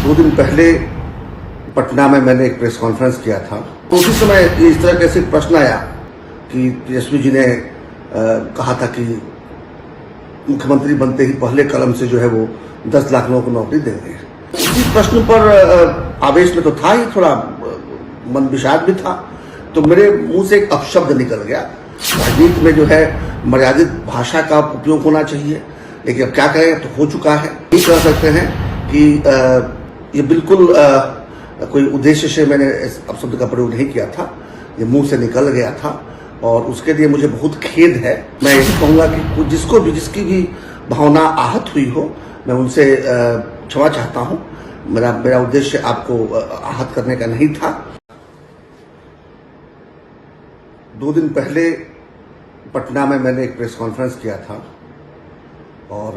2 दिन पहले पटना में मैंने एक प्रेस कॉन्फ्रेंस किया था। तो उसी समय इस तरह कैसे प्रश्न आया कि तेजस्वी जी ने कहा था कि मुख्यमंत्री बनते ही पहले कलम से जो है वो 10 लाख लोगों को नौकरी देंगे। इसी प्रश्न पर आवेश में तो था ही, थोड़ा मन विषाद भी था, तो मेरे मुंह से एक अपशब्द निकल गया। राजनीति में जो है मर्यादित भाषा का उपयोग होना चाहिए, लेकिन अब क्या करें, तो हो चुका है। ये कह सकते हैं कि ये बिल्कुल कोई उद्देश्य से मैंने इस अपशब्द का प्रयोग नहीं किया था, ये मुंह से निकल गया था और उसके लिए मुझे बहुत खेद है। मैं यही कहूँगा कि जिसको भी, जिसकी भी भावना आहत हुई हो, मैं उनसे क्षमा चाहता हूँ। मेरा उद्देश्य आपको आहत करने का नहीं था। 2 दिन पहले पटना में मैंने एक प्रेस कॉन्फ्रेंस किया था और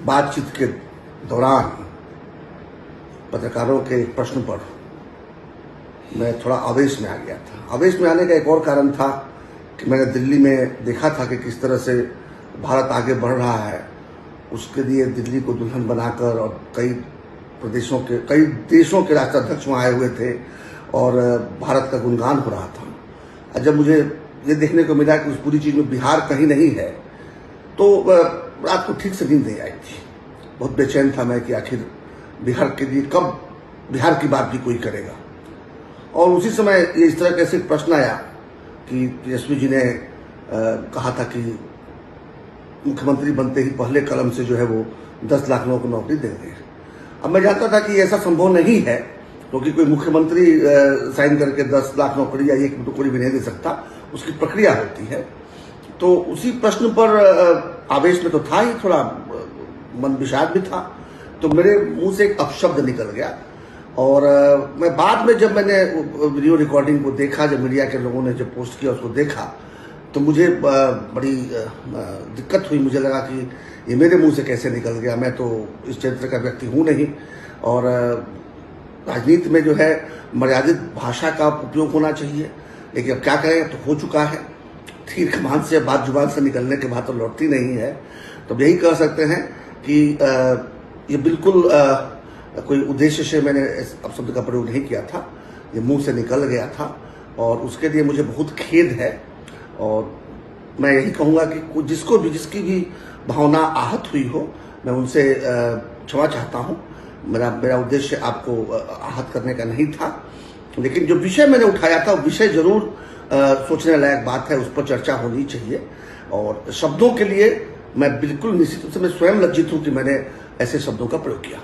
बातचीत के दौरान पत्रकारों के एक प्रश्न पर मैं थोड़ा आवेश में आ गया था। आवेश में आने का एक और कारण था कि मैंने दिल्ली में देखा था कि किस तरह से भारत आगे बढ़ रहा है। उसके लिए दिल्ली को दुल्हन बनाकर और कई देशों के राष्ट्राध्यक्ष वहाँ आए हुए थे और भारत का गुणगान हो रहा था। और जब मुझे ये देखने को मिला कि उस पूरी चीज़ में बिहार कहीं नहीं है, तो रात को ठीक से नींद नहीं आई थी। बहुत बेचैन था मैं कि आखिर बिहार के लिए कब बिहार की बात भी कोई करेगा। और उसी समय ये इस तरह कैसे प्रश्न आया कि तेजस्वी जी ने कहा था कि मुख्यमंत्री बनते ही पहले कलम से जो है वो 10 लाख लोगों को नौकरी देंगे। अब मैं जानता था कि ऐसा संभव नहीं है, क्योंकि कोई मुख्यमंत्री साइन करके 10 लाख नौकरी या 1 नौकरी भी नहीं दे सकता, उसकी प्रक्रिया होती है। तो उसी प्रश्न पर आवेश में तो था ही, थोड़ा मन विषाद भी था, तो मेरे मुंह से एक अपशब्द निकल गया। और मैं बाद में जब मैंने वीडियो रिकॉर्डिंग को देखा, जब मीडिया के लोगों ने जब पोस्ट किया उसको देखा, तो मुझे बड़ी दिक्कत हुई। मुझे लगा कि ये मेरे मुंह से कैसे निकल गया। मैं तो इस चरित्र का व्यक्ति हूँ नहीं, और राजनीति में जो है मर्यादित भाषा का उपयोग होना चाहिए, लेकिन अब क्या करें, तो हो चुका है। तीर कमान से बात जुबान से निकलने के बाद तो लौटती नहीं है। तो यही कह सकते हैं कि ये बिल्कुल कोई उद्देश्य से मैंने इस अपशब्द का प्रयोग नहीं किया था, ये मुंह से निकल गया था और उसके लिए मुझे बहुत खेद है। और मैं यही कहूँगा कि जिसको भी, जिसकी भी भावना आहत हुई हो, मैं उनसे क्षमा चाहता हूँ। मेरा उद्देश्य आपको आहत करने का नहीं था, लेकिन जो विषय मैंने उठाया था वो विषय जरूर सोचने लायक बात है, उस पर चर्चा होनी चाहिए। और शब्दों के लिए मैं बिल्कुल निश्चित रूप से मैं स्वयं लज्जित हूँ कि मैंने ऐसे शब्दों का प्रयोग किया।